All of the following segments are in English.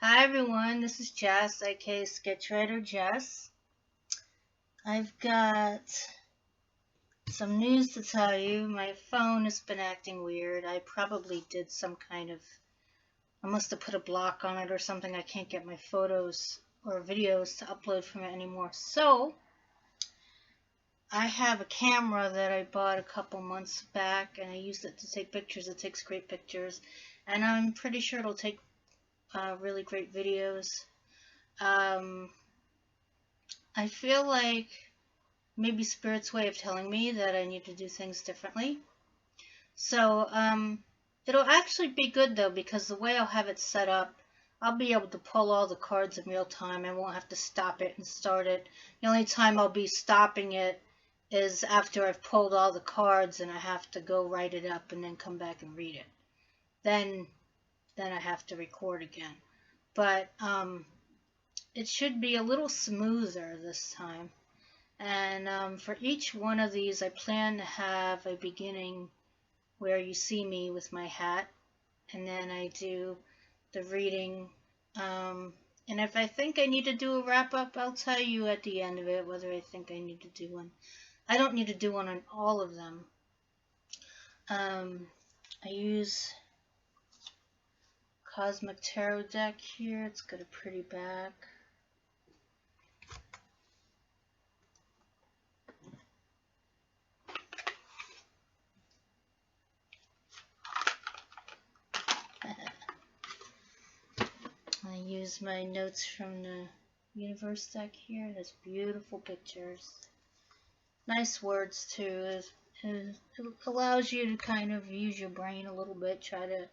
Hi everyone, this is Jess, aka Sketchwriter Jess. I've got some news to tell you. My phone has been acting weird. I probably did some kind of, I must have put a block on it or something. I can't get my photos or videos to upload from it anymore. So, I have a camera that I bought a couple months back and I used it to take pictures. It takes great pictures and I'm pretty sure it'll take really great videos. I feel like maybe Spirit's way of telling me that I need to do things differently. So it'll actually be good though, because the way I'll have it set up, I'll be able to pull all the cards in real time. I won't have to stop it and start it. The only time I'll be stopping it is after I've pulled all the cards and I have to go write it up and then come back and read it. Then I have to record again. But it should be a little smoother this time. And for each one of these, I plan to have a beginning where you see me with my hat, and then I do the reading. And if I think I need to do a wrap-up, I'll tell you at the end of it whether I think I need to do one. I don't need to do one on all of them. I use Cosmic Tarot deck here. It's got a pretty back. I use my notes from the Universe deck here. It has beautiful pictures. Nice words too. It allows you to kind of use your brain a little bit, try to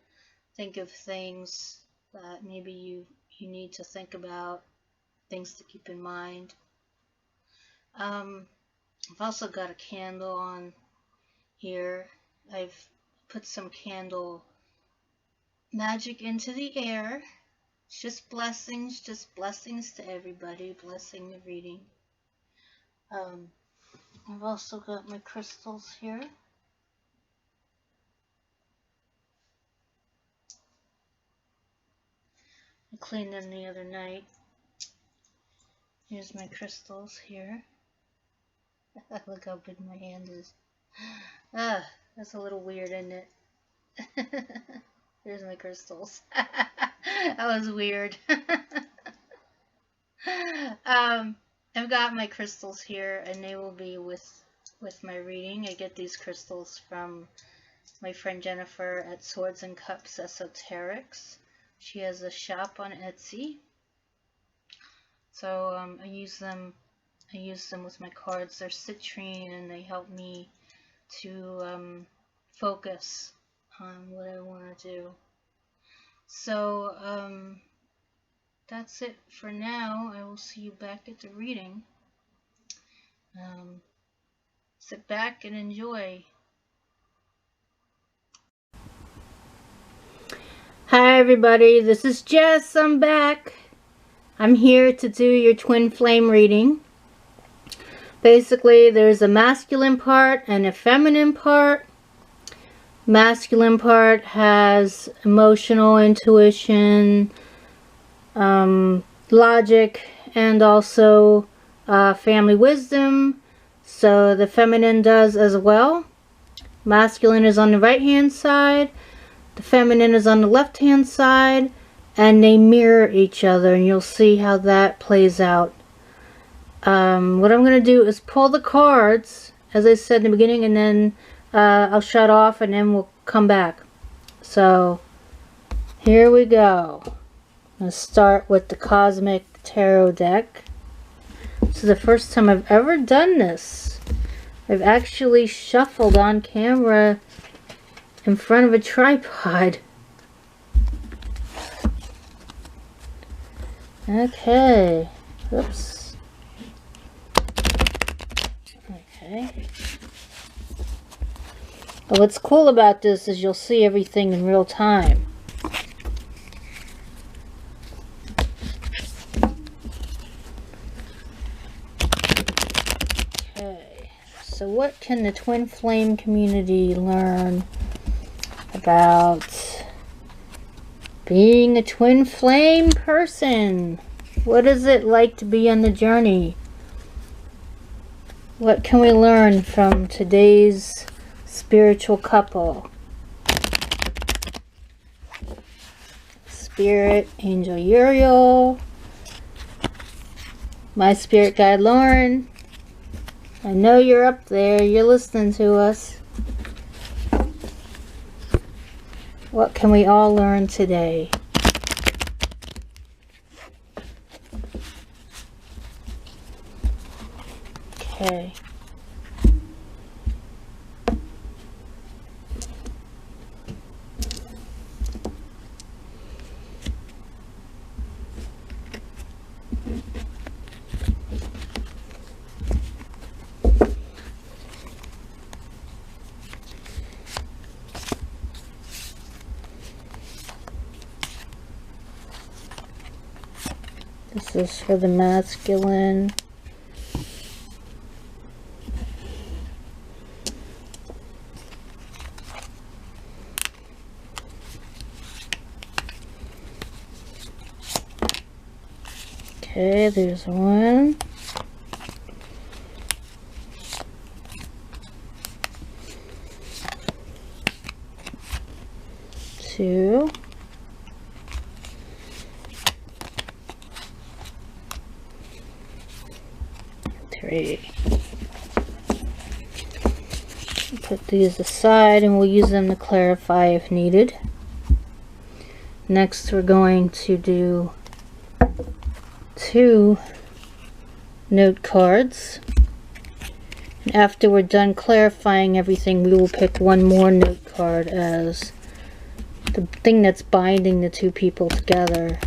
think of things that maybe you need to think about, things to keep in mind. I've also got a candle on here. I've put some candle magic into the air. It's just blessings to everybody, blessing the reading. I've also got my crystals here. I cleaned them the other night. Here's my crystals here. Look how big my hand is. That's a little weird, isn't it? Here's my crystals. That was weird. I've got my crystals here, and they will be with my reading. I get these crystals from my friend Jennifer at Swords and Cups Esoterics. She has a shop on Etsy. So I use them with my cards. They're citrine, and they help me to focus on what I want to do. So that's it for now. I will see you back at the reading. Sit back and enjoy. Hi everybody, this is Jess. I'm back. I'm here to do your twin flame reading. Basically, there's a masculine part and a feminine part. Masculine part has emotional intuition, logic, and also family wisdom. So the feminine does as well. Masculine is on the right hand side, the feminine is on the left hand side, and they mirror each other, and you'll see how that plays out. What I'm going to do is pull the cards, as I said in the beginning, and then I'll shut off and then we'll come back. So here we go. I'm going to start with the Cosmic Tarot deck. This is the first time I've ever done this. I've actually shuffled on camera in front of a tripod. Okay. Oops. Okay. But what's cool about this is you'll see everything in real time. Okay. So what can the twin flame community learn about Being a twin flame person. What is it like to be on the journey? What can we learn from today's spiritual couple? Spirit Angel Uriel. My spirit guide Lauren. I know you're up there. You're listening to us. What can we all learn today? Okay. This is for the masculine. Okay, there's one. Two. Three. Put these aside and we'll use them to clarify if needed. Next we're going to do 2 note cards. And after we're done clarifying everything, we will pick one more note card as the thing that's binding the two people together.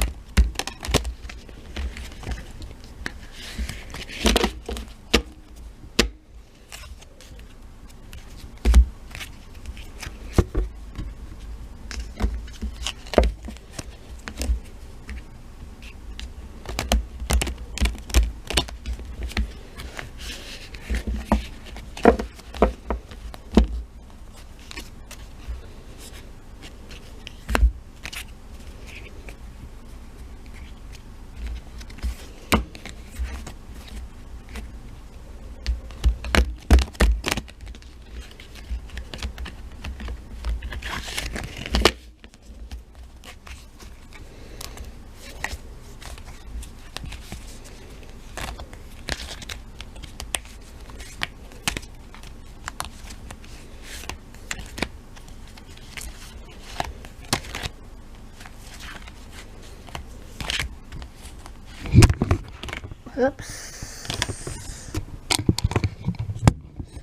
Oops.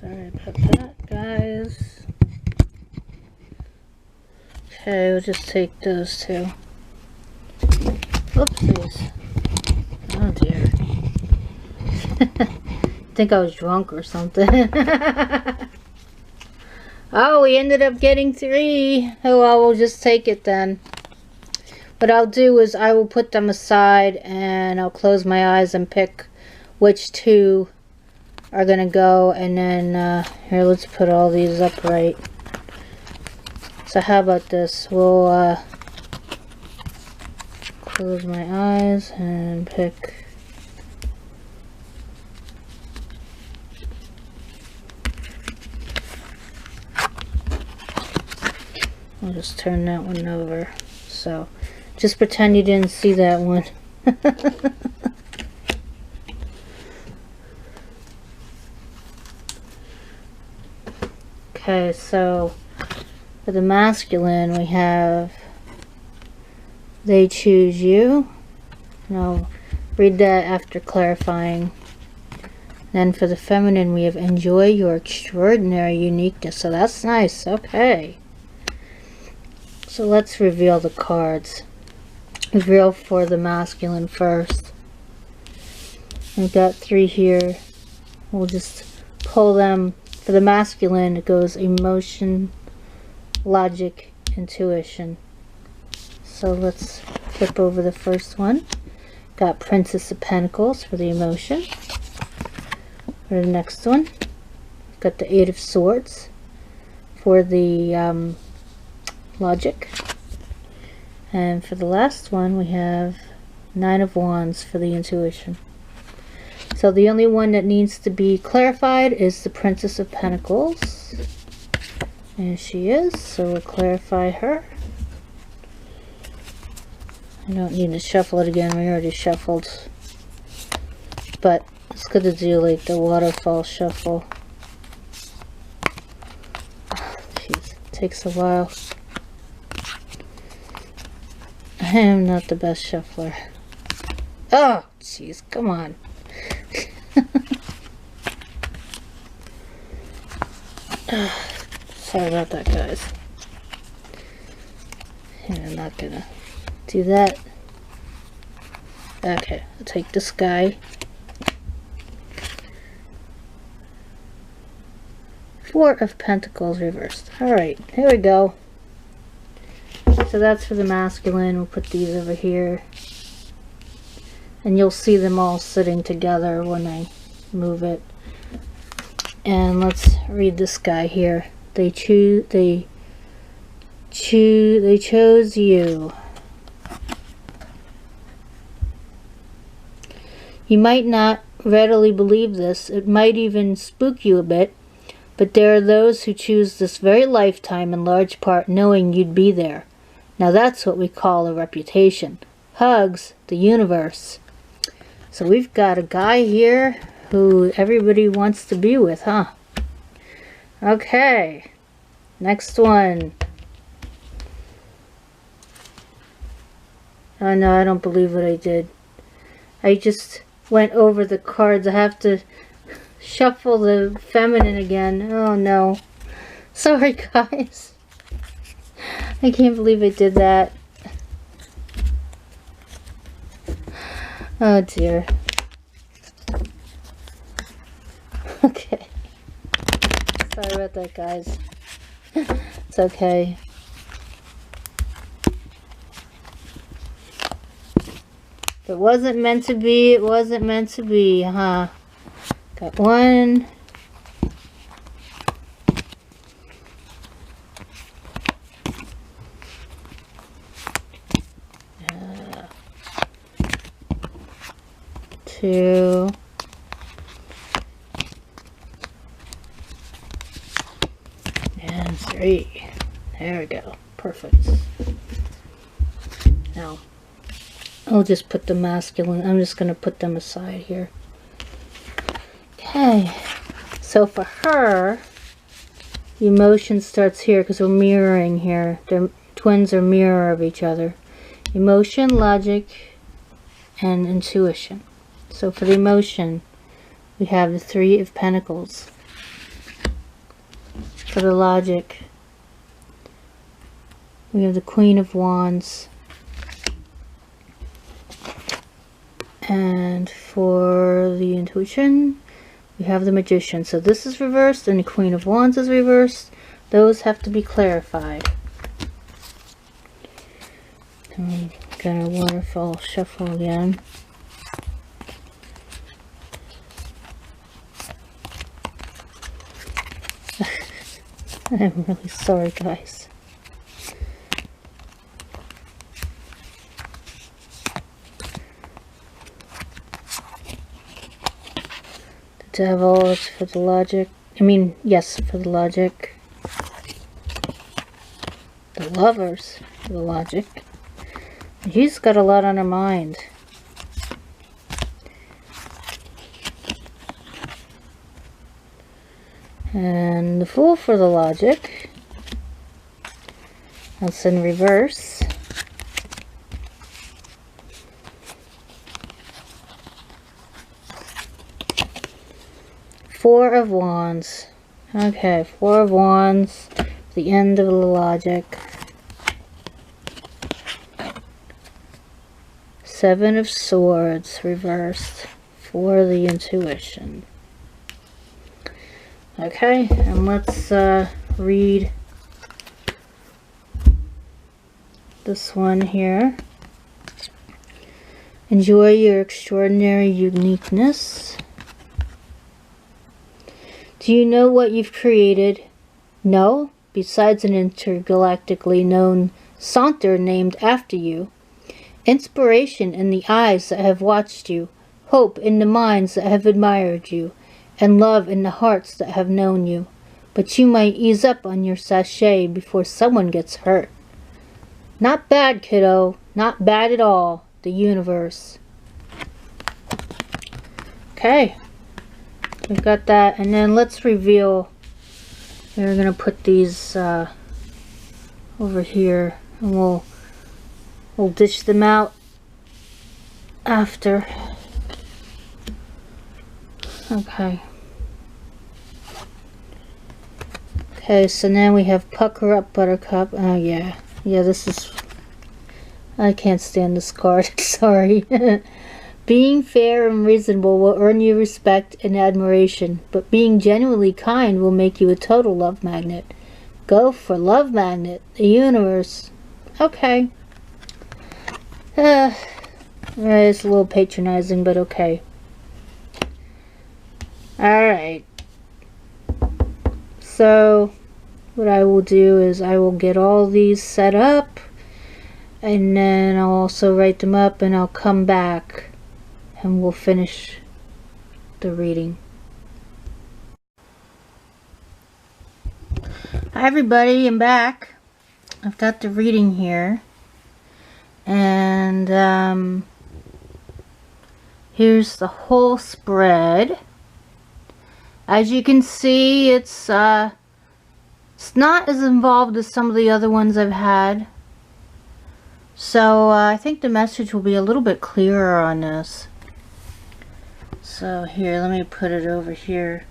Sorry about that, guys. Okay, we'll just take those two. Oopsies. Oh dear. I think I was drunk or something. Oh, we ended up getting 3. Oh, well, we'll just take it then. What I'll do is I will put them aside and I'll close my eyes and pick which 2 are going to go. And then, here, let's put all these upright. So how about this? We'll close my eyes and pick. I'll just turn that one over. So just pretend you didn't see that one. Okay, so for the masculine we have they choose you. And I'll read that after clarifying. Then for the feminine we have enjoy your extraordinary uniqueness. So that's nice. Okay. So let's reveal the cards. Reveal for the masculine first. We've got 3 here. We'll just pull them. For the masculine, it goes emotion, logic, intuition. So let's flip over the first one. Got Princess of Pentacles for the emotion. For the next one, got the 8 of Swords for the logic. And for the last one, we have Nine of Wands for the intuition. So the only one that needs to be clarified is the Princess of Pentacles. And she is, so we'll clarify her. I don't need to shuffle it again, we already shuffled. But it's good to do like the waterfall shuffle. Jeez, it takes a while. I am not the best shuffler. Oh, jeez, come on. Sorry about that, guys. And I'm not gonna do that. Okay, I'll take this guy. Four of Pentacles reversed. Alright, here we go. So that's for the masculine. We'll put these over here. And you'll see them all sitting together when I move it. And let's read this guy here. They chose you. You might not readily believe this. It might even spook you a bit. But there are those who choose this very lifetime in large part knowing you'd be there. Now that's what we call a reputation. Hugs, the universe. So we've got a guy here who everybody wants to be with, huh? Okay. Next one. Oh no, I don't believe what I did. I just went over the cards. I have to shuffle the feminine again. Oh no. Sorry guys. I can't believe I did that. Oh dear. Okay. Sorry about that, guys. It's okay. If it wasn't meant to be, it wasn't meant to be, huh? Got one. Two. And three. There we go. Perfect. Now, I'll just put the masculine. I'm just going to put them aside here. Okay. So for her, the emotion starts here because we're mirroring here. The twins are mirror of each other. Emotion, logic, and intuition. So for the emotion, we have the Three of Pentacles. For the logic, we have the Queen of Wands. And for the intuition, we have the Magician. So this is reversed and the Queen of Wands is reversed. Those have to be clarified. I'm gonna waterfall shuffle again. I'm really sorry, guys. The Devil is for the logic. I mean, yes, for the logic. The Lovers for the logic. She's got a lot on her mind. And the Fool for the logic. That's in reverse. Four of Wands. Okay, Four of Wands. The end of the logic. Seven of Swords reversed for the intuition. Okay, and let's read this one here. Enjoy your extraordinary uniqueness. Do you know what you've created? No? Besides an intergalactically known saunter named after you, inspiration in the eyes that have watched you, hope in the minds that have admired you, and love in the hearts that have known you. But you might ease up on your sachet before someone gets hurt. Not bad, kiddo. Not bad at all. The universe. Okay. We've got that. And then let's reveal. We're going to put these over here. And we'll dish them out after. Okay. Okay, so now we have Pucker Up Buttercup. Oh, yeah. Yeah, this is... I can't stand this card. Sorry. Being fair and reasonable will earn you respect and admiration, but being genuinely kind will make you a total love magnet. Go for love magnet. The universe. Okay. Alright, it's a little patronizing, but okay. Alright. So, what I will do is I will get all these set up, and then I'll also write them up, and I'll come back and we'll finish the reading. Hi everybody, I'm back. I've got the reading here, and here's the whole spread. As you can see, it's not as involved as some of the other ones I've had. So I think the message will be a little bit clearer on this. So here, let me put it over here.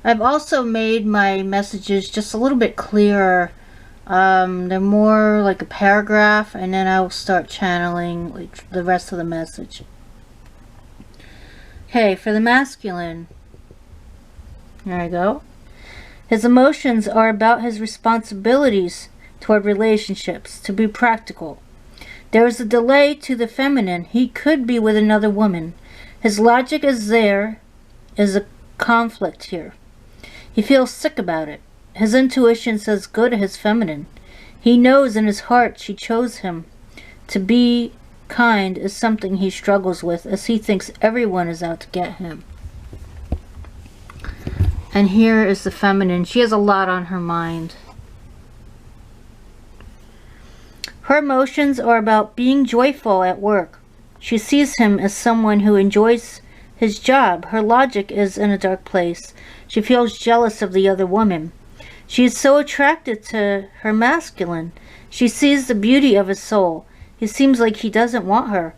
I've also made my messages just a little bit clearer. They're more like a paragraph, and then I will start channeling like the rest of the message. Okay, for the masculine. There I go. His emotions are about his responsibilities toward relationships, to be practical. There is a delay to the feminine. He could be with another woman. His logic is there is a conflict here. He feels sick about it. His intuition says go to his feminine. He knows in his heart she chose him. To be kind is something he struggles with, as he thinks everyone is out to get him. And here is the feminine. She has a lot on her mind. Her emotions are about being joyful at work. She sees him as someone who enjoys his job. Her logic is in a dark place. She feels jealous of the other woman. She is so attracted to her masculine. She sees the beauty of his soul. He seems like he doesn't want her.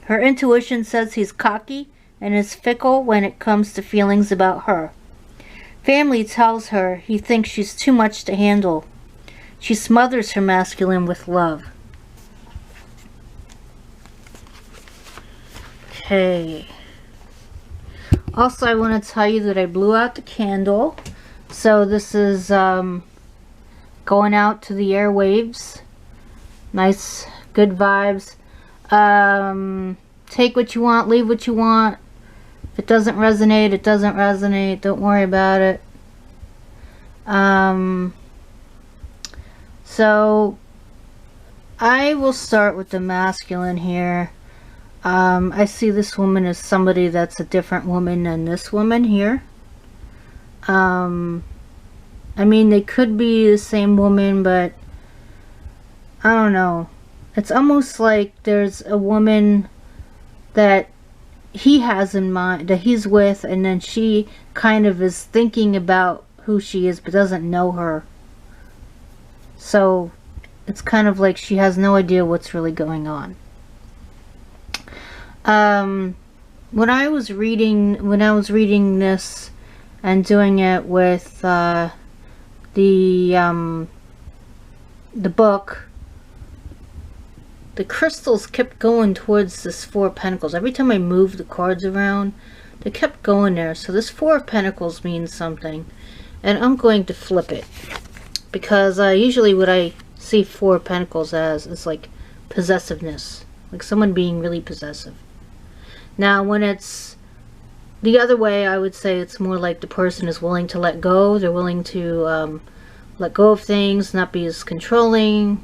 Her intuition says he's cocky and is fickle when it comes to feelings about her. Family tells her he thinks she's too much to handle. She smothers her masculine with love. Okay. Also, I want to tell you that I blew out the candle. So this is going out to the airwaves. Nice, good vibes. Take what you want, leave what you want. If it doesn't resonate, it doesn't resonate. Don't worry about it. So I will start with the masculine here. I see this woman as somebody that's a different woman than this woman here. I mean, they could be the same woman, but I don't know. It's almost like there's a woman that he has in mind, that he's with, and then she kind of is thinking about who she is but doesn't know her. So it's kind of like she has no idea what's really going on. When I was reading this and doing it with the book, the crystals kept going towards this Four of Pentacles. Every time I moved the cards around, they kept going there. So this Four of Pentacles means something, and I'm going to flip it, because usually what I see Four of Pentacles as is like possessiveness, like someone being really possessive. Now when it's the other way, I would say it's more like the person is willing to let go. They're willing to let go of things, not be as controlling.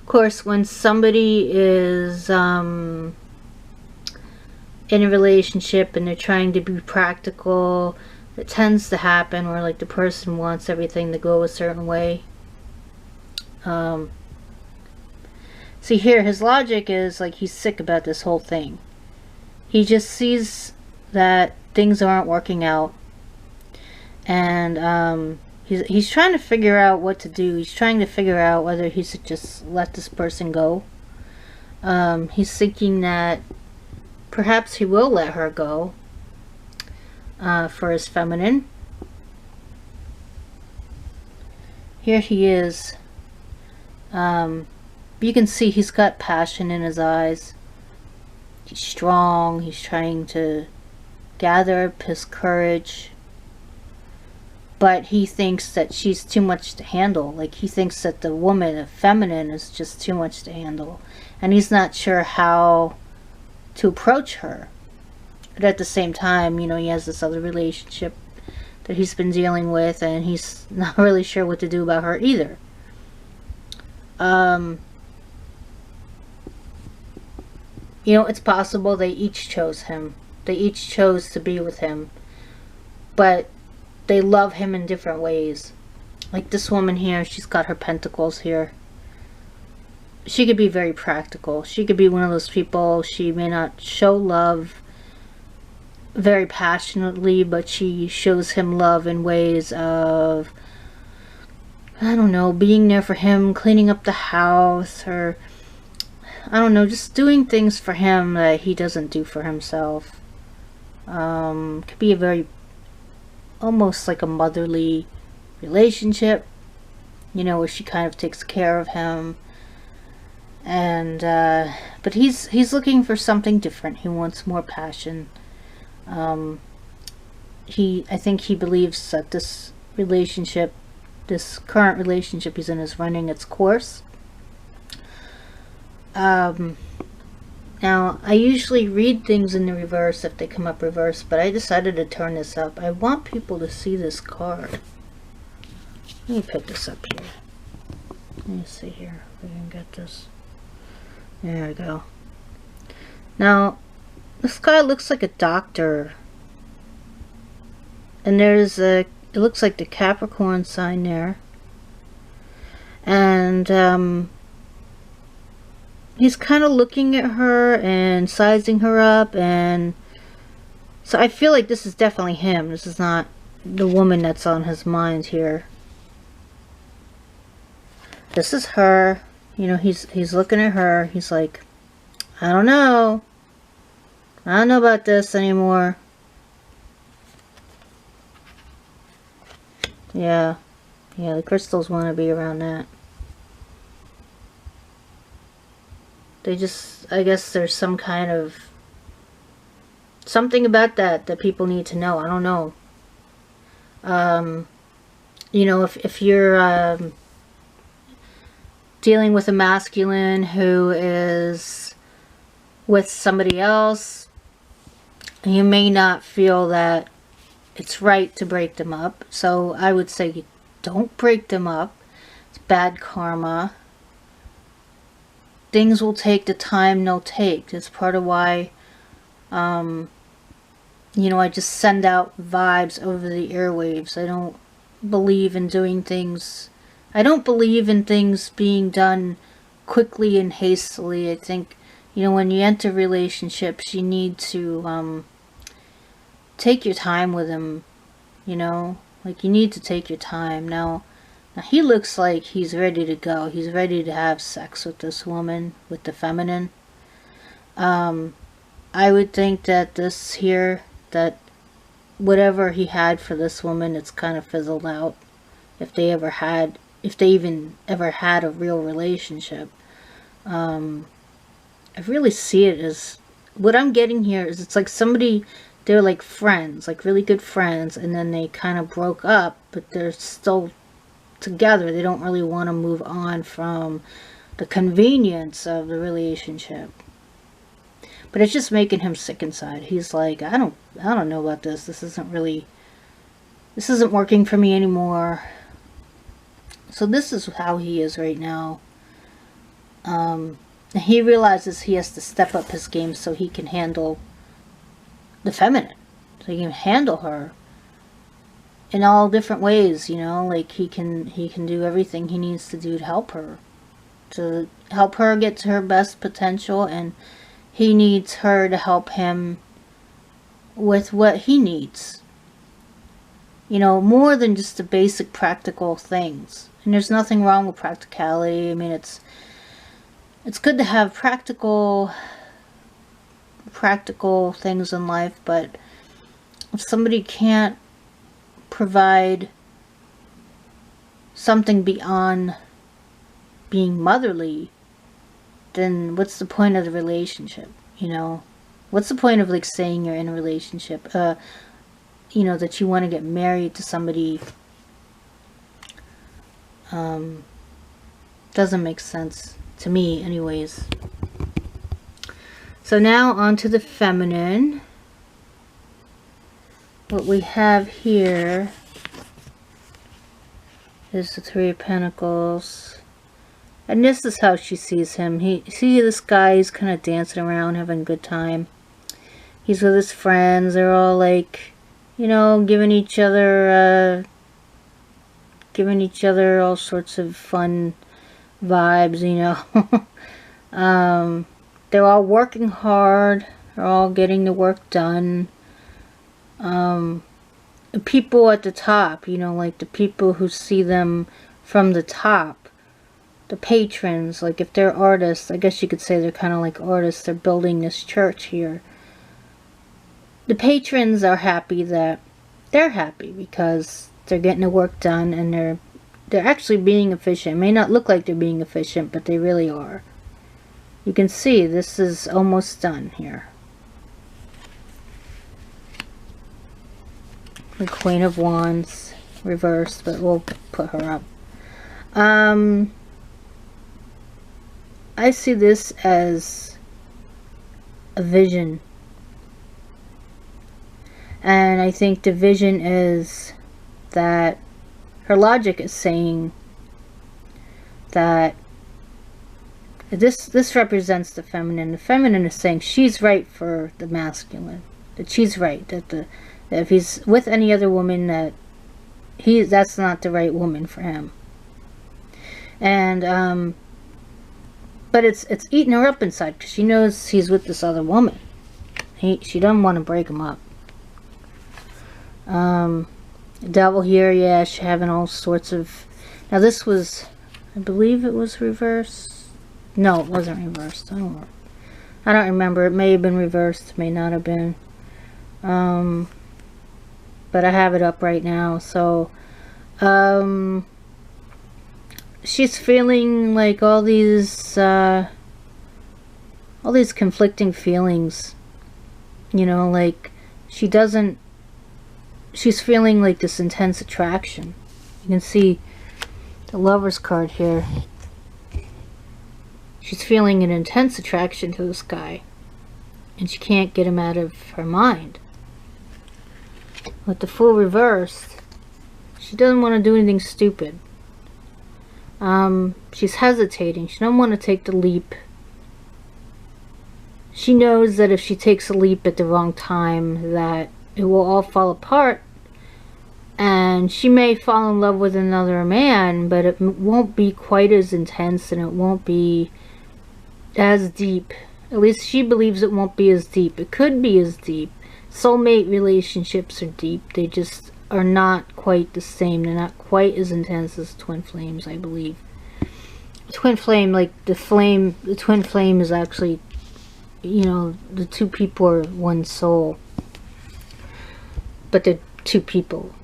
Of course, when somebody is in a relationship and they're trying to be practical, it tends to happen where like the person wants everything to go a certain way. Um, see here, his logic is like he's sick about this whole thing. He just sees that things aren't working out, and he's trying to figure out what to do. He's trying to figure out whether he should just let this person go. He's thinking that perhaps he will let her go for his feminine. Here he is. You can see he's got passion in his eyes. He's strong. He's trying to gather up his courage. But he thinks that she's too much to handle. Like, he thinks that the woman, the feminine, is just too much to handle. And he's not sure how to approach her. But at the same time, you know, he has this other relationship that he's been dealing with, and he's not really sure what to do about her either. You know, it's possible they each chose him. They each chose to be with him. But they love him in different ways. Like this woman here, she's got her pentacles here. She could be very practical. She could be one of those people, she may not show love very passionately, but she shows him love in ways of, I don't know, being there for him, cleaning up the house, or I don't know, just doing things for him that he doesn't do for himself. Could be a very, almost like a motherly relationship, you know, where she kind of takes care of him. And but he's looking for something different. He wants more passion. I think he believes that this relationship, this current relationship he's in, is running its course. Now, I usually read things in the reverse if they come up reverse, but I decided to turn this up. I want people to see this card. Let me pick this up here. Let me see here if we can get this. There we go. Now, this guy looks like a doctor. And there's a, it looks like the Capricorn sign there. And, he's kind of looking at her and sizing her up, and so I feel like this is definitely him. This is not the woman that's on his mind here. This is her. You know, he's looking at her. He's like, I don't know about this anymore. Yeah, the crystals want to be around that. They just, I guess there's some kind of, something about that people need to know. I don't know. You know, if you're dealing with a masculine who is with somebody else, you may not feel that it's right to break them up. So I would say don't break them up. It's bad karma. Things will take the time they'll take. It's part of why, you know, I just send out vibes over the airwaves. I don't believe in doing things. I don't believe in things being done quickly and hastily. I think, you know, when you enter relationships, you need to take your time with them, you know. Like, you need to take your time. Now he looks like he's ready to go. He's ready to have sex with this woman, with the feminine. I would think that this here, that whatever he had for this woman, it's kind of fizzled out. If they even ever had a real relationship. I really see it as, what I'm getting here is it's like somebody, they're like friends, like really good friends, and then they kind of broke up, but they're still together. They don't really want to move on from the convenience of the relationship, but it's just making him sick inside. He's like, I don't know about this. This isn't working for me anymore. So this is how he is right now. He realizes he has to step up his game so he can handle the feminine. So he can handle her in all different ways, you know, like he can do everything he needs to do to help her get to her best potential, and he needs her to help him with what he needs. You know, more than just the basic practical things. And there's nothing wrong with practicality. I mean, it's good to have practical things in life, but if somebody can't provide something beyond being motherly, then what's the point of the relationship? You know, what's the point of like saying you're in a relationship? You know, that you want to get married to somebody. Doesn't make sense to me, anyways. So now on to the feminine. What we have here is the Three of Pentacles. And this is how she sees him. See this guy, he's kind of dancing around, having a good time. He's with his friends. They're all like, you know, giving each other all sorts of fun vibes, you know. They're all working hard. They're all getting the work done. The people at the top, you know, like the people who see them from the top, the patrons, like if they're artists, I guess you could say they're kind of like artists. They're building this church here. The patrons are happy that they're happy because they're getting the work done, and they're actually being efficient. It may not look like they're being efficient, but they really are. You can see this is almost done here. The Queen of Wands reversed, but we'll put her up. I see this as a vision. And I think the vision is that her logic is saying that this represents the feminine. The feminine is saying she's right for the masculine. That she's right. That if he's with any other woman, that's not the right woman for him. And but it's eating her up inside because she knows he's with this other woman. She doesn't want to break him up. Devil here, yeah, she's having all sorts of. Now this was, I believe it was reversed. No, it wasn't reversed. I don't remember. It may have been reversed, may not have been. But I have it up right now. So, she's feeling like all these conflicting feelings. You know, like she's feeling like this intense attraction. You can see the Lover's card here. She's feeling an intense attraction to this guy, and she can't get him out of her mind. With the Fool reversed, she doesn't want to do anything stupid. She's hesitating. She doesn't want to take the leap. She knows that if she takes a leap at the wrong time, that it will all fall apart, and she may fall in love with another man, but it won't be quite as intense, and it won't be as deep. At least she believes it won't be as deep. It could be as deep. Soulmate relationships are deep. They just are not quite the same. They're not quite as intense as twin flames, I believe. Twin flame, like the twin flame is actually, you know, the two people are one soul, but they're two people.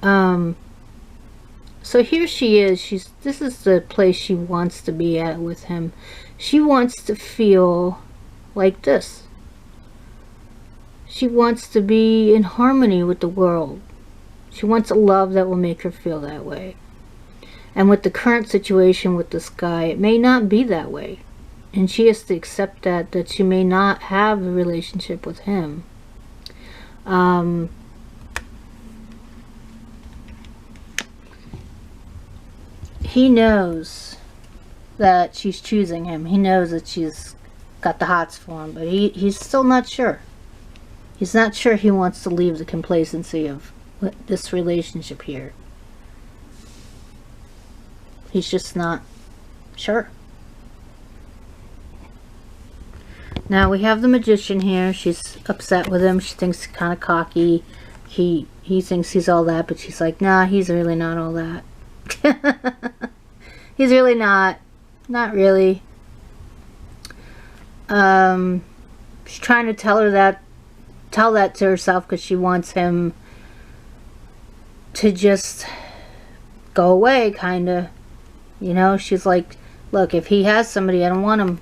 So here she is. This is the place she wants to be at with him. She wants to feel like this. She wants to be in harmony with the world. She wants a love that will make her feel that way. And with the current situation with this guy, it may not be that way. And she has to accept that she may not have a relationship with him. He knows that she's choosing him. He knows that she's got the hots for him, but he's still not sure. He's not sure he wants to leave the complacency of this relationship here. He's just not sure. Now we have the magician here. She's upset with him. She thinks he's kind of cocky. He thinks he's all that, but she's like, nah, he's really not all that. He's really not. Not really. She's trying to tell that to herself because she wants him to just go away, kind of. You know, she's like, look, if he has somebody, I don't want him.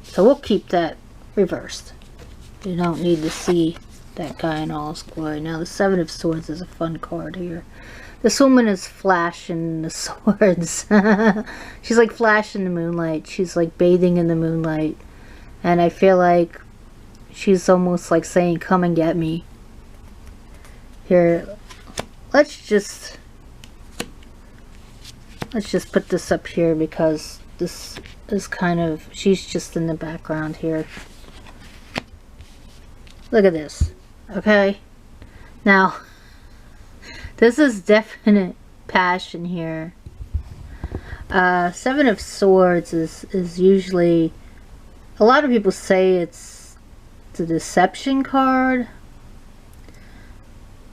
So we'll keep that reversed. You don't need to see that guy in all his glory. Now, the Seven of Swords is a fun card here. This woman is flashing the swords. She's like flashing the moonlight. She's like bathing in the moonlight. And I feel like she's almost like saying, come and get me. Here, let's just put this up here because this is kind of, she's just in the background here. Look at this. Okay? Now, this is definite passion here. Seven of Swords is usually, a lot of people say it's the deception card.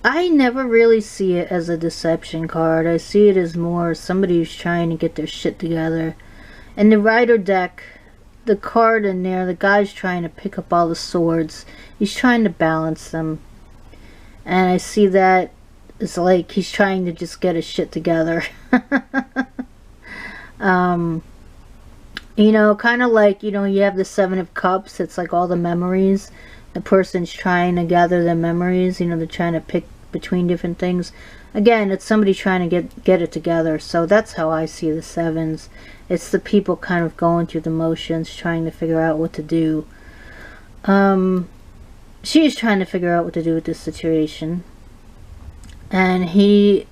I never really see it as a deception card. I see it as more somebody who's trying to get their shit together. In the Rider deck, the card in there, the guy's trying to pick up all the swords. He's trying to balance them. And I see that it's like he's trying to just get his shit together. You know, kind of like, you know, you have the Seven of Cups. It's like all the memories. The person's trying to gather their memories. You know, they're trying to pick between different things. Again, it's somebody trying to get it together. So that's how I see the sevens. It's the people kind of going through the motions, trying to figure out what to do. She is trying to figure out what to do with this situation. And he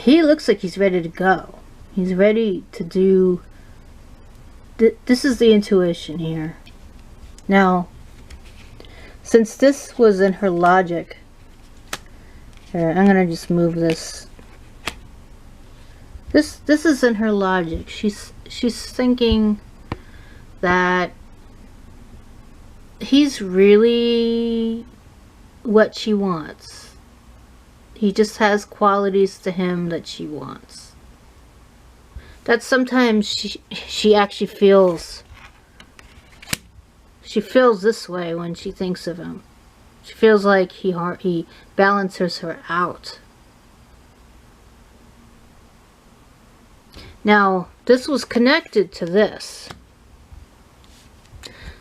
looks like he's ready to go. He's ready to do... This is the intuition here. Now, since this was in her logic... Here, I'm going to just move this. This is in her logic. She's thinking that he's really what she wants. He just has qualities to him that she wants. That sometimes she actually feels, she feels this way when she thinks of him. She feels like he balances her out. Now, this was connected to this.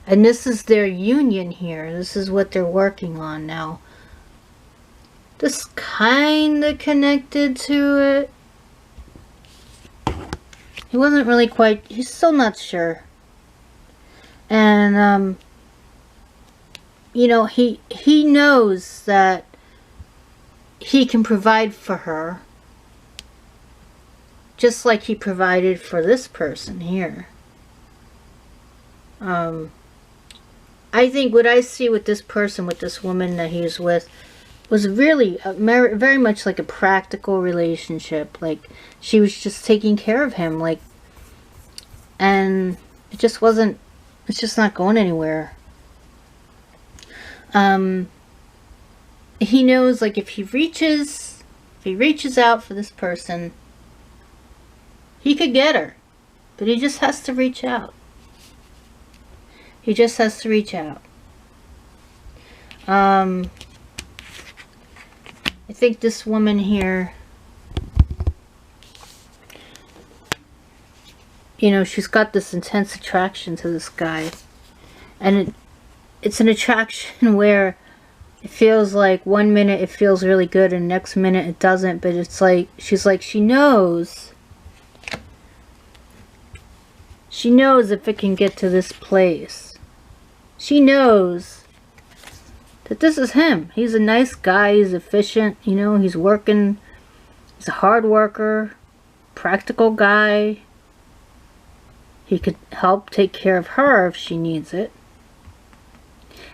And this is their union here. This is what they're working on now. This kind of connected to it. He wasn't really quite, he's still not sure. And, you know, he knows that he can provide for her. Just like he provided for this person here. I think what I see with this person, with this woman that he was with, was really very much like a practical relationship. Like, she was just taking care of him. Like, and it just wasn't, it's just not going anywhere. He knows, like, if he reaches out for this person, he could get her, but he just has to reach out. He just has to reach out. I think this woman here, you know, she's got this intense attraction to this guy. And it's an attraction where it feels like 1 minute it feels really good and next minute it doesn't. But it's like, she knows. She knows if it can get to this place. She knows that this is him. He's a nice guy. He's efficient. You know, he's working. He's a hard worker. practical guy. He could help take care of her if she needs it.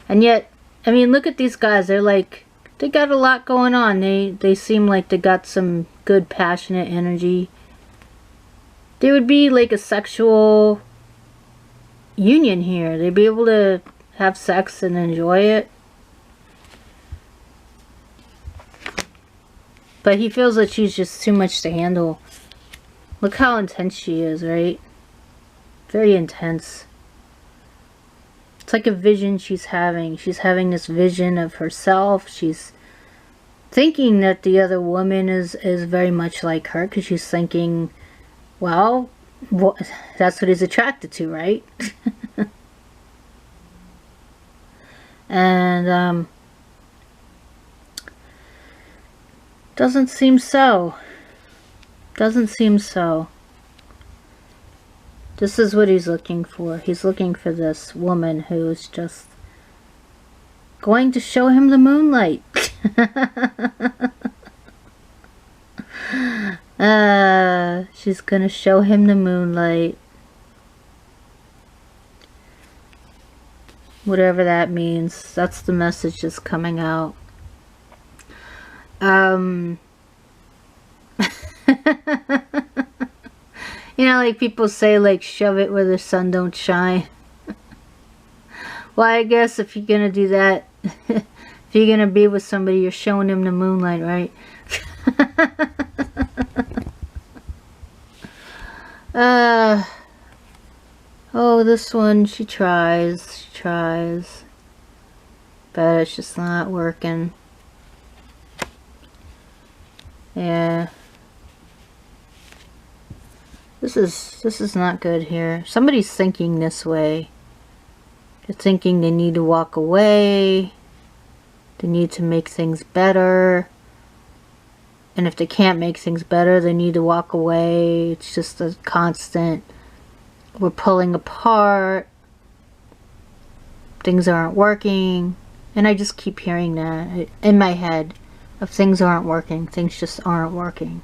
And yet, I mean, look at these guys. They're like, they got a lot going on. They seem like they got some good, passionate energy. There would be like a sexual union here. They'd be able to have sex and enjoy it. But he feels that she's just too much to handle. Look how intense she is, right? Very intense. It's like a vision she's having. She's having this vision of herself. She's thinking that the other woman is very much like her, because she's thinking, well, that's what he's attracted to, right? And doesn't seem so. Doesn't seem so. This is what he's looking for. He's looking for this woman who is just going to show him the moonlight. She's gonna show him the moonlight. Whatever that means. That's the message that's coming out. You know, like people say, like, shove it where the sun don't shine. Well, I guess if you're gonna do that, if you're gonna be with somebody, you're showing them the moonlight, right? Oh, this one, she tries, but it's just not working. Yeah. This is not good here. Somebody's thinking this way. They're thinking they need to walk away. They need to make things better. And if they can't make things better, they need to walk away. It's just a constant, we're pulling apart. Things aren't working. And I just keep hearing that in my head. If things aren't working, things just aren't working.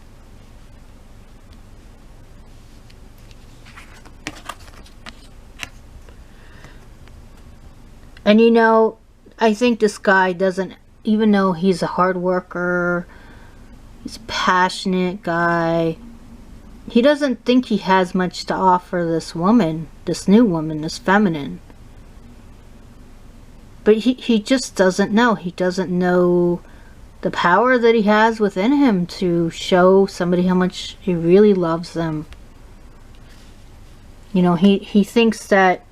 And you know, I think this guy doesn't, even though he's a hard worker, he's a passionate guy, he doesn't think he has much to offer this woman, this new woman, this feminine. But he just doesn't know. He doesn't know the power that he has within him to show somebody how much he really loves them. You know, he thinks that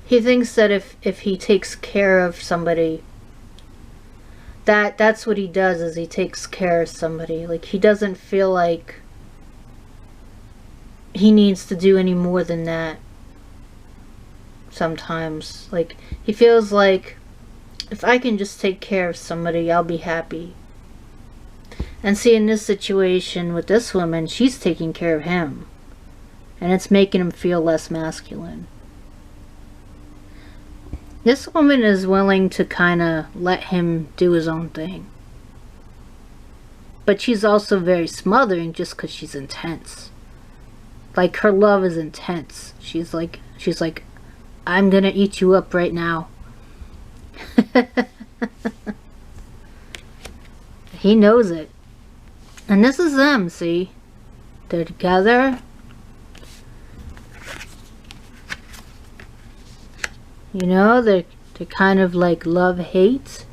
if he takes care of somebody, that's what he does, is he takes care of somebody. Like, he doesn't feel like he needs to do any more than that sometimes. Like, he feels like, if I can just take care of somebody, I'll be happy. And see, in this situation with this woman, she's taking care of him. And it's making him feel less masculine. This woman is willing to kind of let him do his own thing. But she's also very smothering just because she's intense. Like, her love is intense. She's like, I'm gonna eat you up right now. He knows it. And this is them, see? They're together. You know, they're kind of like love-hate.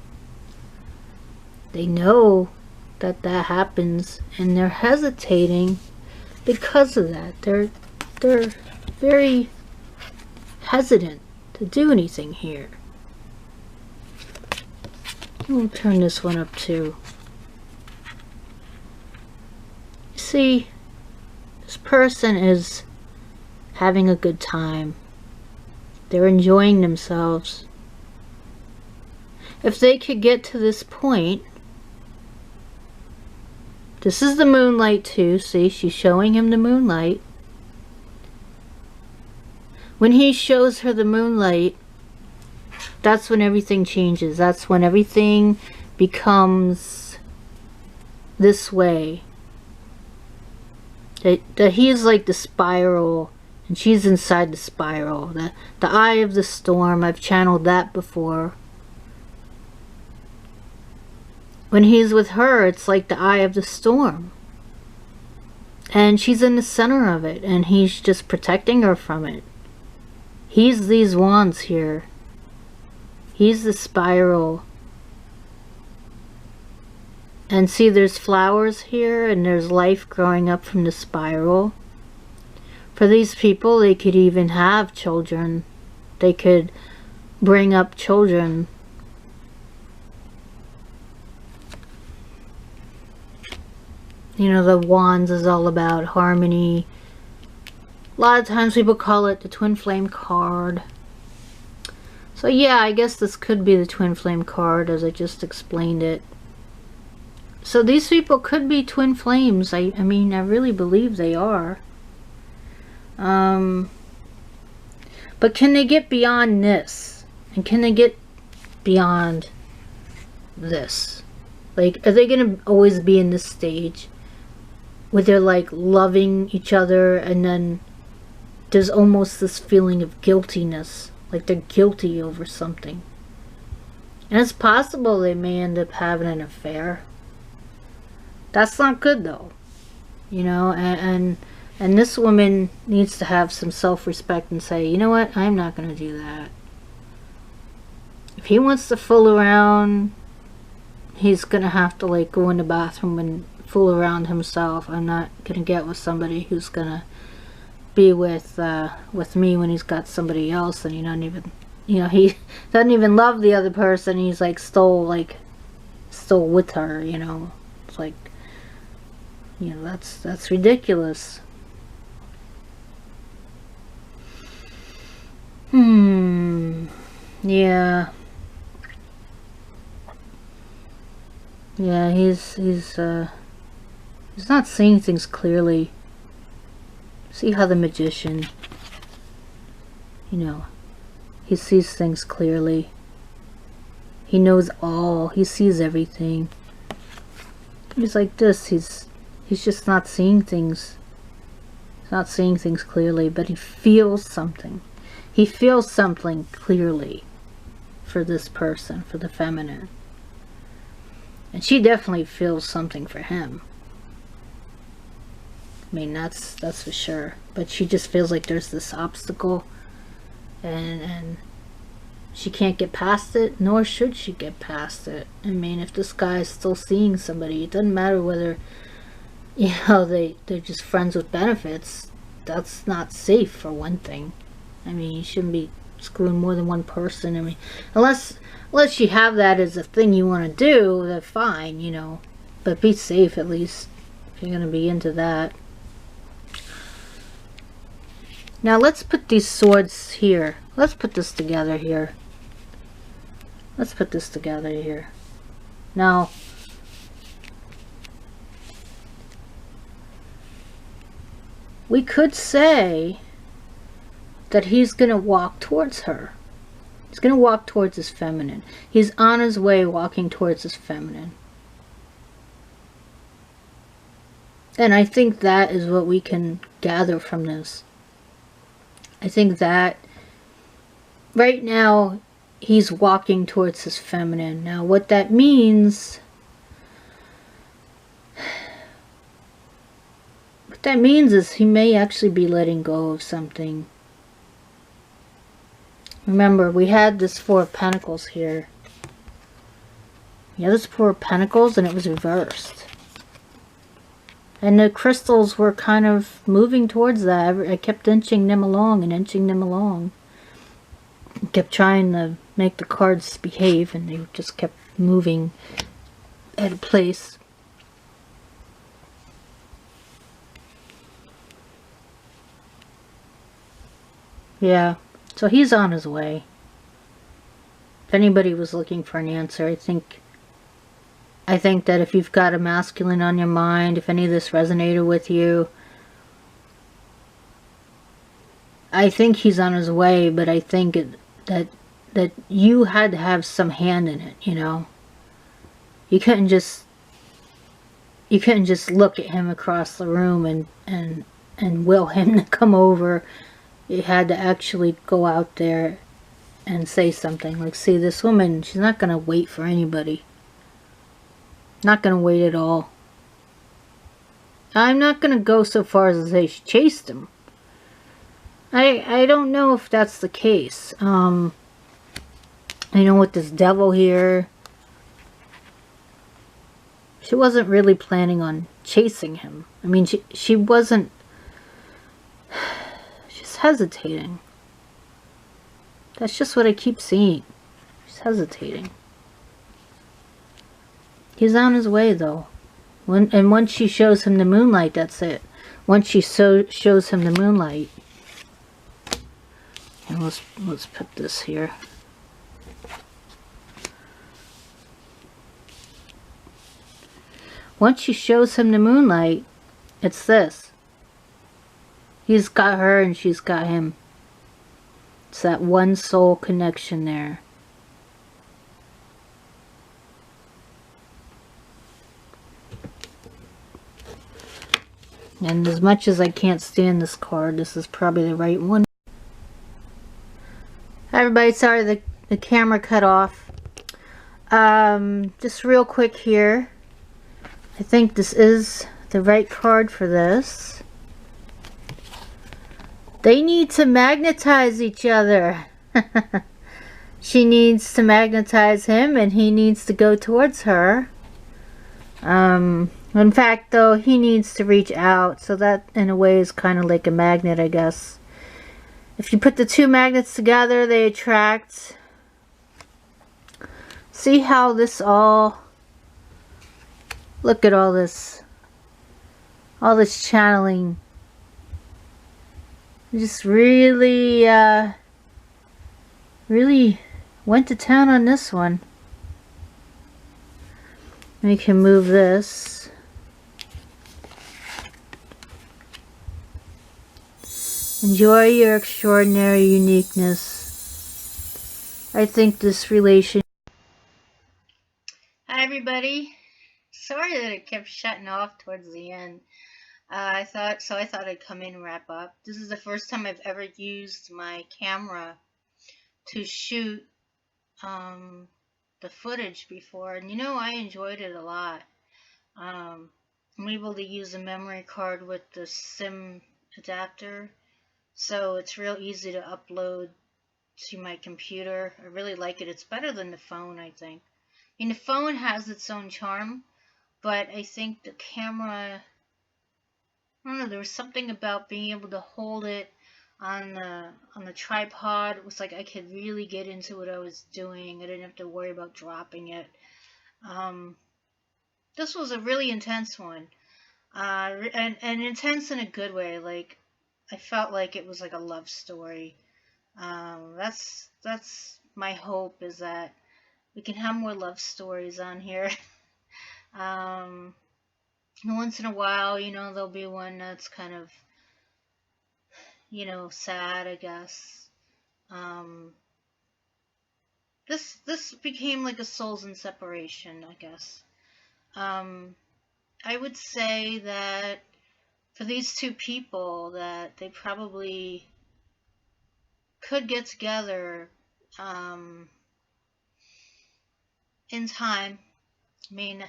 They know that happens, and they're hesitating because of that. They're very hesitant to do anything here. We'll turn this one up too. You see, this person is having a good time. They're enjoying themselves. If they could get to this point, this is the moonlight too. See, she's showing him the moonlight. When he shows her the moonlight, that's when everything changes. That's when everything becomes this way. That he's like the spiral and she's inside the spiral. The eye of the storm, I've channeled that before. When he's with her, it's like the eye of the storm. And she's in the center of it, and he's just protecting her from it. He's these wands here. He's the spiral. And see, there's flowers here, and there's life growing up from the spiral. For these people, they could even have children. They could bring up children. You know, the wands is all about harmony. A lot of times people call it the twin flame card. So yeah, I guess this could be the twin flame card as I just explained it. So these people could be twin flames. I mean, I really believe they are. But can they get beyond this? And can they get beyond this? Like, are they going to always be in this stage where they're like loving each other, and then there's almost this feeling of guiltiness, like they're guilty over something? And it's possible they may end up having an affair. That's not good though, you know. And this woman needs to have some self-respect and say, you know what, I'm not going to do that. If he wants to fool around, he's going to have to like go in the bathroom and fool around himself. I'm not going to get with somebody who's going to be with me when he's got somebody else, and he doesn't even, you know, he doesn't even love the other person. He's like still with her, you know. It's like, you know, that's ridiculous. Yeah. Yeah, he's not seeing things clearly. See how the magician, you know, he sees things clearly. He knows all. He sees everything. He's like this. He's just not seeing things. He's not seeing things clearly, but he feels something. He feels something clearly for this person, for the feminine. And she definitely feels something for him. I mean, that's for sure. But she just feels like there's this obstacle, and she can't get past it, nor should she get past it. I mean, if this guy is still seeing somebody, it doesn't matter whether, you know, they're just friends with benefits. That's not safe, for one thing. I mean, you shouldn't be screwing more than one person. I mean, unless you have that as a thing you want to do, then fine, you know. But be safe, at least, if you're going to be into that. Now let's put these swords here. Let's put this together here. Let's put this together here. Now, we could say that he's going to walk towards her. He's going to walk towards his feminine. He's on his way walking towards his feminine. And I think that is what we can gather from this. I think that right now he's walking towards his feminine. Now what that means, is he may actually be letting go of something. Remember, we had this Four of Pentacles here. Yeah, this Four of Pentacles, and it was reversed. And the crystals were kind of moving towards that. I kept inching them along and inching them along. I kept trying to make the cards behave, and they just kept moving at a place. Yeah, so he's on his way. If anybody was looking for an answer, I think that if you've got a masculine on your mind, if any of this resonated with you, I think he's on his way, but I think that that you had to have some hand in it, you know. You couldn't just look at him across the room and will him to come over. You had to actually go out there and say something like, see, this woman, she's not going to wait for anybody. Not going to wait at all. I'm not going to go so far as to say she chased him. I don't know if that's the case. You know, with this devil here, she wasn't really planning on chasing him. I mean, she wasn't. She's hesitating. That's just what I keep seeing. She's hesitating. He's on his way, though. And once she shows him the moonlight, that's it. Once she shows him the moonlight. And let's put this here. Once she shows him the moonlight, it's this. He's got her and she's got him. It's that one soul connection there. And as much as I can't stand this card, this is probably the right one. Hi everybody, sorry the camera cut off. Just real quick here. I think this is the right card for this. They need to magnetize each other. She needs to magnetize him and he needs to go towards her. In fact, though, he needs to reach out, so that in a way is kind of like a magnet, I guess. If you put the two magnets together, they attract. See how this all... Look at all this channeling. Just really, really went to town on this one. We can move this. Enjoy your extraordinary uniqueness. I think this relation... Hi everybody. Sorry that it kept shutting off towards the end. I thought I'd come in and wrap up. This is the first time I've ever used my camera to shoot the footage before, and you know, I enjoyed it a lot. I'm able to use a memory card with the SIM adapter, so it's real easy to upload to my computer. I really like it. It's better than the phone, I think. I mean, the phone has its own charm, but I think the camera, I don't know, there was something about being able to hold it on the tripod. It was like I could really get into what I was doing. I didn't have to worry about dropping it. This was a really intense one, and intense in a good way. Like, I felt like it was like a love story. That's my hope, is that we can have more love stories on here. Once in a while, you know, there'll be one that's kind of, you know, sad, I guess. This became like a souls in separation, I guess. I would say that for these two people, that they probably could get together in time. I mean,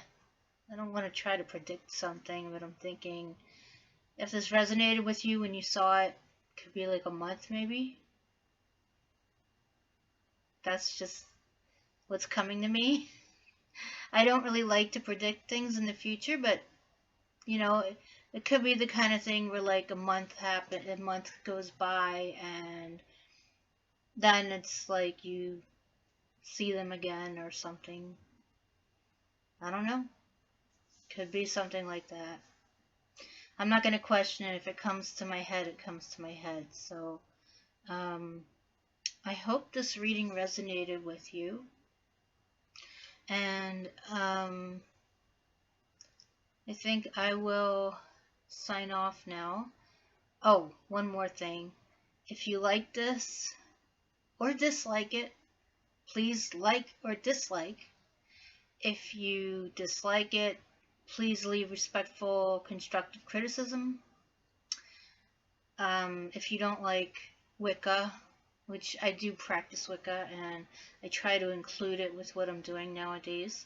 I don't want to try to predict something, but I'm thinking if this resonated with you when you saw it, it could be like a month maybe. That's just what's coming to me. I don't really like to predict things in the future, but you know, it could be the kind of thing where like a month goes by, and then it's like you see them again or something. I don't know. Could be something like that. I'm not going to question it. If it comes to my head, it comes to my head. So, I hope this reading resonated with you. And I think I will sign off now. Oh, one more thing. If you like this or dislike it, please like or dislike. If you dislike it, please leave respectful, constructive criticism. If you don't like Wicca, which I do practice Wicca and I try to include it with what I'm doing nowadays,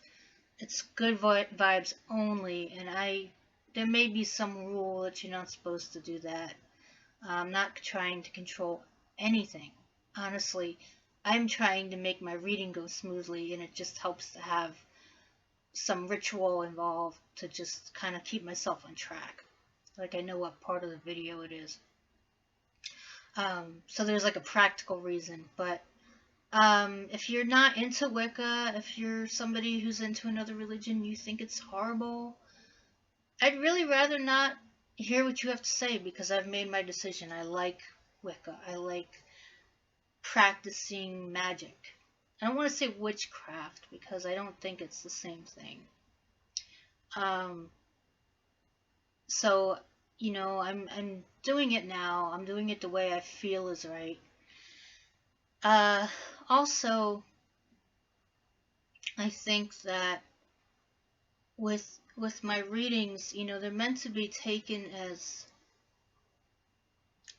it's good vibes only, and there may be some rule that you're not supposed to do that. I'm not trying to control anything. Honestly, I'm trying to make my reading go smoothly, and it just helps to have some ritual involved to just kind of keep myself on track. Like I know what part of the video it is. So there's like a practical reason. But if you're not into Wicca, if you're somebody who's into another religion, you think it's horrible, I'd really rather not hear what you have to say because I've made my decision. I like Wicca. I like practicing magic. I don't want to say witchcraft because I don't think it's the same thing. Um, so I'm doing it now. I'm doing it the way I feel is right. Uh, Also, I think that with my readings, they're meant to be taken as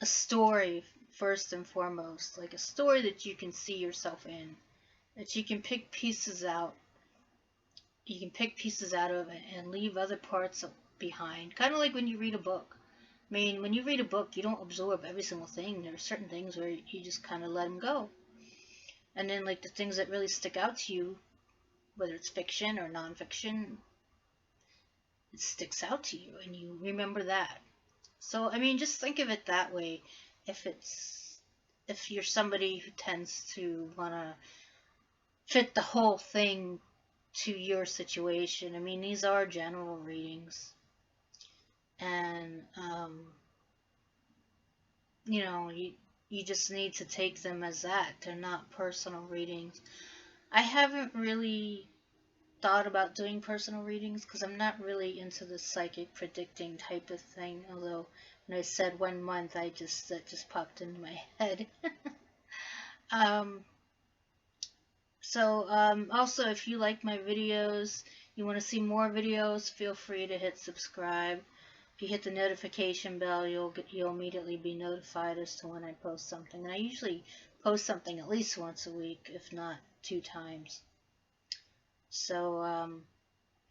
a story first and foremost, like a story that you can see yourself in, that you can pick pieces out. You can pick pieces out of it and leave other parts behind. Kind of like when you read a book. I mean, when you read a book, you don't absorb every single thing. There are certain things where you just kind of let them go. And then, like, the things that really stick out to you, whether it's fiction or nonfiction, it sticks out to you and you remember that. So, I mean, just think of it that way. If it's if you're somebody who tends to want to fit the whole thing to your situation. I mean, these are general readings, and you just need to take them as that. They're not personal readings. I haven't really thought about doing personal readings because I'm not really into the psychic predicting type of thing. Although when I said 1 month, that just popped into my head. um, Also, if you like my videos, you want to see more videos, feel free to hit subscribe. If you hit the notification bell, you'll immediately be notified as to when I post something. And I usually post something at least once a week, if not 2 times. So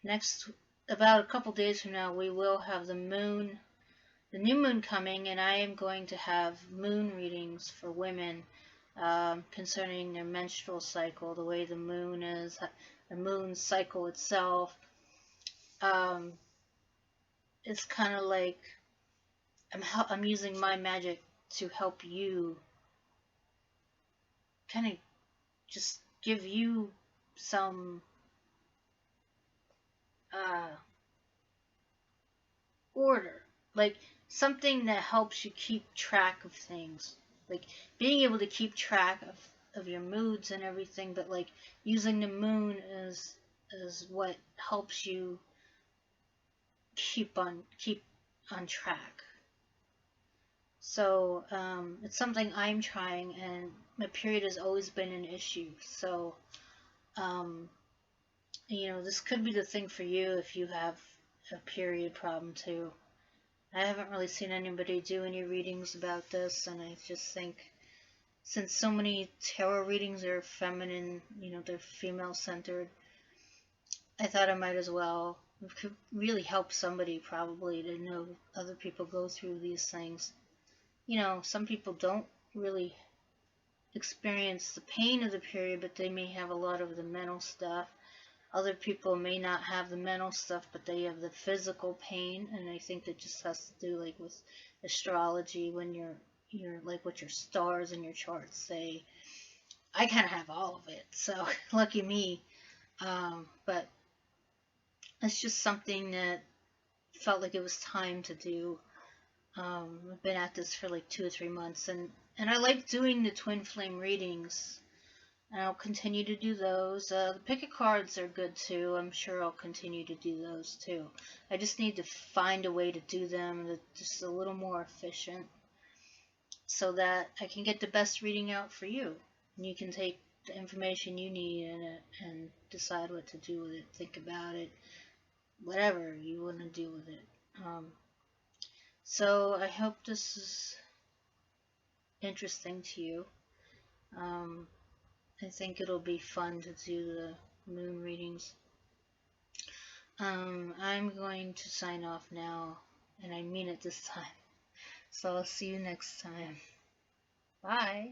next, about a couple days from now, we will have the new moon coming, and I am going to have moon readings for women concerning their menstrual cycle, the way the moon is, the moon cycle itself. Um, it's kind of like I'm using my magic to help you, kind of just give you some uh, order, like something that helps you keep track of things, like being able to keep track of your moods and everything, but like using the moon as what helps you keep on track. So it's something I'm trying, and my period has always been an issue. So um, this could be the thing for you if you have a period problem too. I haven't really seen anybody do any readings about this, and I just think since so many tarot readings are feminine, they're female centered, I thought I might as well. It could really help somebody probably to know other people go through these things. Some people don't really experience the pain of the period, but they may have a lot of the mental stuff. Other people may not have the mental stuff, but they have the physical pain, and I think that just has to do like with astrology when you're like what your stars and your charts say. I kind of have all of it, so lucky me. But it's just something that felt like it was time to do. I've been at this for like 2 or 3 months, and I like doing the twin flame readings. And I'll continue to do those. The pick a cards are good too. I'm sure I'll continue to do those too. I just need to find a way to do them that's just a little more efficient so that I can get the best reading out for you. And you can take the information you need in it and decide what to do with it. Think about it, whatever you want to do with it. So I hope this is interesting to you. Um, I think it'll be fun to do the moon readings. I'm going to sign off now, and I mean it this time. So I'll see you next time. Bye.